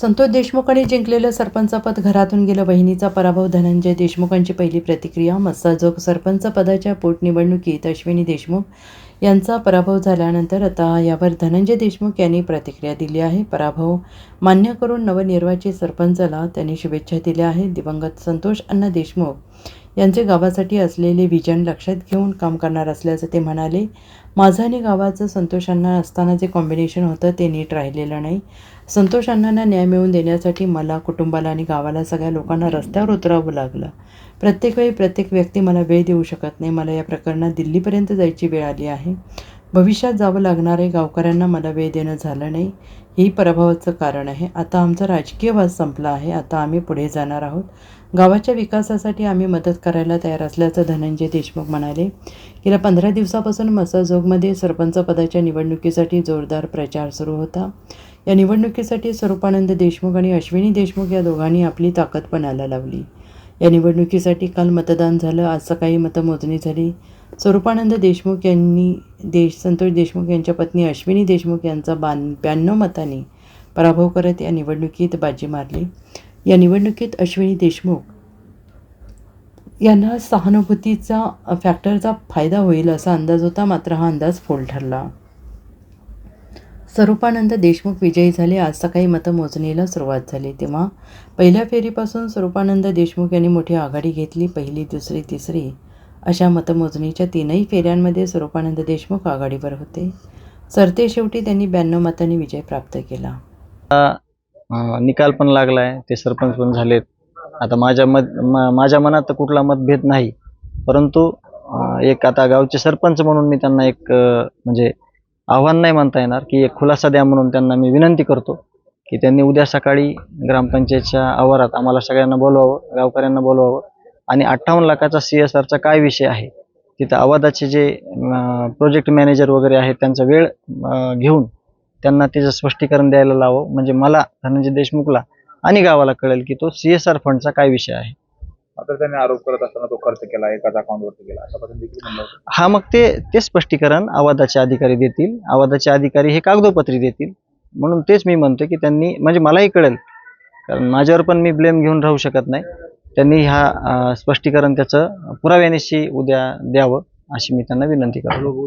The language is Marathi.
संतोष देशमुखांनी जिंकलेलं सरपंचपद घरातून गेलं. बहिणीचा पराभव. धनंजय देशमुखांची पहिली प्रतिक्रिया. मस्साजोग सरपंच पदाच्या पोटनिवडणुकीत अश्विनी देशमुख यांचा पराभव झाल्यानंतर आता यावर धनंजय देशमुख यांनी प्रतिक्रिया दिली आहे. पराभव मान्य करून नवनिर्वाचित सरपंचाला त्यांनी शुभेच्छा दिल्या आहेत. दिवंगत संतोष अण्णा देशमुख यांचे गावासाठी असलेले विजन लक्षात घेऊन काम करणार असल्याचं ते म्हणाले. माझं आणि गावाचं संतोष अण्णा असताना जे कॉम्बिनेशन होतं ते नीट राहिलेलं नाही. संतोष अण्णांना न्याय मिळवून देण्यासाठी मला, कुटुंबाला आणि गावाला, सगळ्या लोकांना रस्त्यावर उतरावं लागलं. प्रत्येक वेळी प्रत्येक व्यक्ती मला वेळ देऊ शकत नाही. मला या प्रकरणात दिल्लीपर्यंत जायची वेळ आली आहे. भविष्यात जावं लागणार आहे. गावकऱ्यांना मला वेळ देणं झालं नाही. ही पराभवाचं कारण आहे. आता आमचा राजकीय वाद संपला आहे. आता आम्ही पुढे जाणार आहोत. गावाच्या विकासासाठी आम्ही मदत करायला तयार असल्याचं धनंजय देशमुख म्हणाले. गेल्या 15 दिवसापासून मस्साजोगमध्ये सरपंच पदाच्या निवडणुकीसाठी जोरदार प्रचार सुरू होता. या निवडणुकीसाठी स्वरूपानंद देशमुख आणि अश्विनी देशमुख या दोघांनी आपली ताकद पणाला लावली. या निवडणुकीसाठी काल मतदान झालं. आज सकाळी मतमोजणी झाली. स्वरूपानंद देशमुख यांनी संतोष देशमुख यांच्या पत्नी अश्विनी देशमुख यांचा 92 मतांनी पराभव करत या निवडणुकीत बाजी मारली. या निवडणुकीत अश्विनी देशमुख यांना सहानुभूतीचा फॅक्टरचा फायदा होईल असा अंदाज होता. मात्र हा अंदाज फोल ठरला. स्वरूपानंद देशमुख विजयी झाले. आज सकाळी मतमोजणीला सुरुवात झाली तेव्हा पहिल्या फेरीपासून स्वरूपानंद देशमुख यांनी मोठी आघाडी घेतली. पहिली, दुसरी, तिसरी अशा मतमोजणीच्या 3ही फेऱ्यांमध्ये स्वरूपानंद देशमुख आघाडीवर होते. सरतेशेवटी त्यांनी 92 मतांनी विजय प्राप्त केला. निकाल पण लागलाय. ते सरपंच पण झालेत. आता माझ्या मनात तर कुठला मतभेद नाही, परंतु एक आता गावचे सरपंच म्हणून मी त्यांना एक म्हणजे आव्हान नाही म्हणता येणार की एक खुलासा द्या म्हणून त्यांना मी विनंती करतो की त्यांनी उद्या सकाळी ग्रामपंचायतच्या आवारात आम्हाला सगळ्यांना बोलवावं, गावकऱ्यांना बोलवावं आणि 58 लाखाचा CSRचा काय विषय आहे तिथं आवादाचे जे प्रोजेक्ट मॅनेजर वगैरे आहेत त्यांचा वेळ घेऊन त्यांना त्याचं स्पष्टीकरण द्यायला लावं. म्हणजे मला, धनंजय देशमुखला आणि गावाला कळेल की तो CSR फंडचा काय विषय आहे. आता त्यांनी आरोप करत असताना तो खर्च केला, एकाच अकाउंटवरती केला अशा पद्धतीने देखील म्हणलं होतं. हा, मग ते स्पष्टीकरण आवादाचे अधिकारी देतील. आवादाचे अधिकारी हे कागदोपत्री देतील. म्हणून तेच मी म्हणतो की त्यांनी, म्हणजे मलाही कळेल, कारण माझ्यावर पण मी ब्लेम घेऊन राहू शकत नाही. त्यांनी हा स्पष्टीकरण त्याचं पुराव्यानिशी उद्या द्यावं अशी मी त्यांना विनंती करतो.